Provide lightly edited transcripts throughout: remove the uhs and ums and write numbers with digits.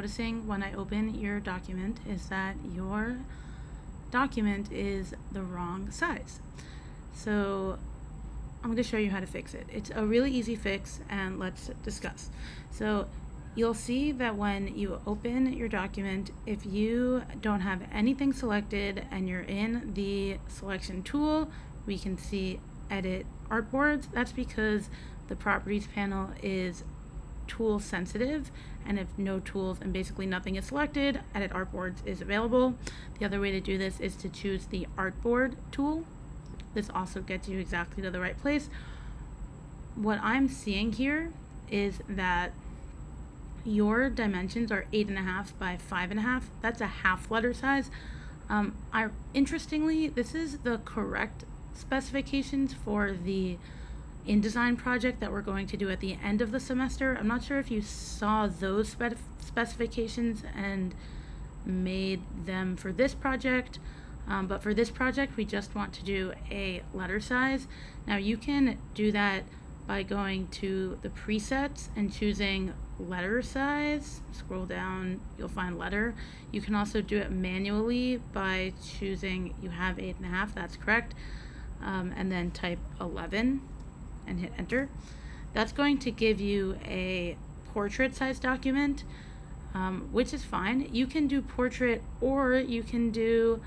Noticing when I open your document is that your document is the wrong size. So I'm going to show you how to fix it. It's a really easy fix, and let's discuss. So you'll see that when you open your document, if you don't have anything selected and you're in the selection tool, we can see edit artboards. That's because the properties panel is tool sensitive, and if no tools and basically nothing is selected, edit artboards is available. The other way to do this is to choose the artboard tool. This also gets you exactly to the right place. What I'm seeing here is that your dimensions are 8.5 by 5.5. That's a half letter size. Interestingly, this is the correct specifications for the InDesign project that we're going to do at the end of the semester. I'm not sure if you saw those specifications and made them for this project, but for this project we just want to do a letter size. Now you can do that by going to the presets and choosing letter size. Scroll down, you'll find letter. You can also do it manually by choosing, you have 8.5, that's correct, and then type 11 and hit enter. That's going to give you a portrait size document, which is fine. You can do portrait or you can do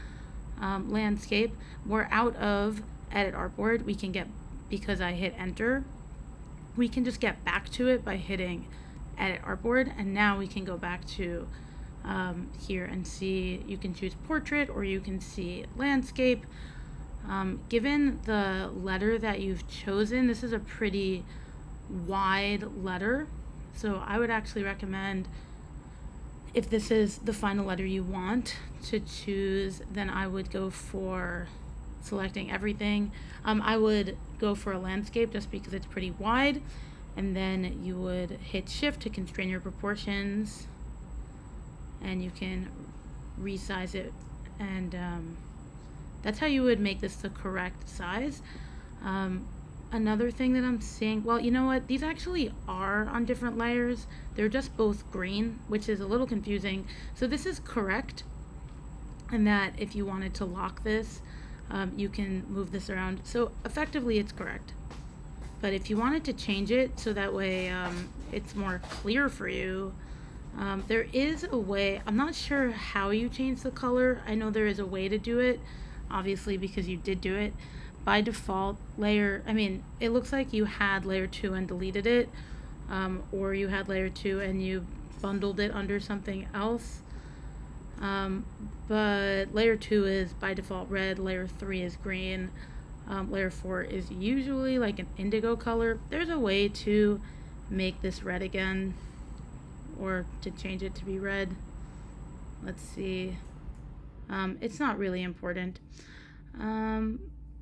landscape. We're out of edit artboard. We can get, because I hit enter, we can just get back to it by hitting edit artboard, and now we can go back to here and see, you can choose portrait or you can see landscape. Given the letter that you've chosen, this is a pretty wide letter, so I would actually recommend, if this is the final letter you want to choose, then I would go for selecting everything. I would go for a landscape just because it's pretty wide, and then you would hit shift to constrain your proportions, and you can resize it, and that's how you would make this the correct size. Another thing that I'm seeing, well, you know what? These actually are on different layers. They're just both green, which is a little confusing. So this is correct, and that if you wanted to lock this, you can move this around. So effectively it's correct. But if you wanted to change it so that way it's more clear for you, there is a way. I'm not sure how you change the color. I know there is a way to do it, obviously, because you did do it. By default, it looks like you had layer 2 and deleted it, or you had layer 2 and you bundled it under something else. But layer 2 is by default red, layer 3 is green, layer 4 is usually like an indigo color. There's a way to make this red again, or to change it to be red. Let's see. It's not really important,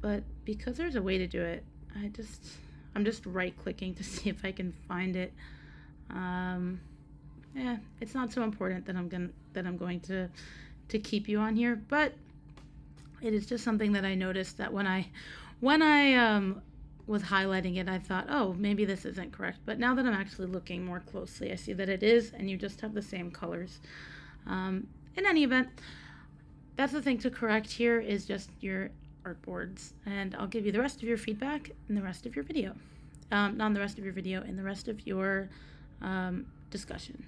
but because there's a way to do it, I'm just right clicking to see if I can find it. Yeah, it's not so important that I'm going to keep you on here, but it is just something that I noticed that when I was highlighting it, I thought, oh, maybe this isn't correct. But now that I'm actually looking more closely, I see that it is, and you just have the same colors. In any event, that's the thing to correct here, is just your artboards, and I'll give you the rest of your feedback in the rest of your video. Not in the rest of your video, in the rest of your discussion.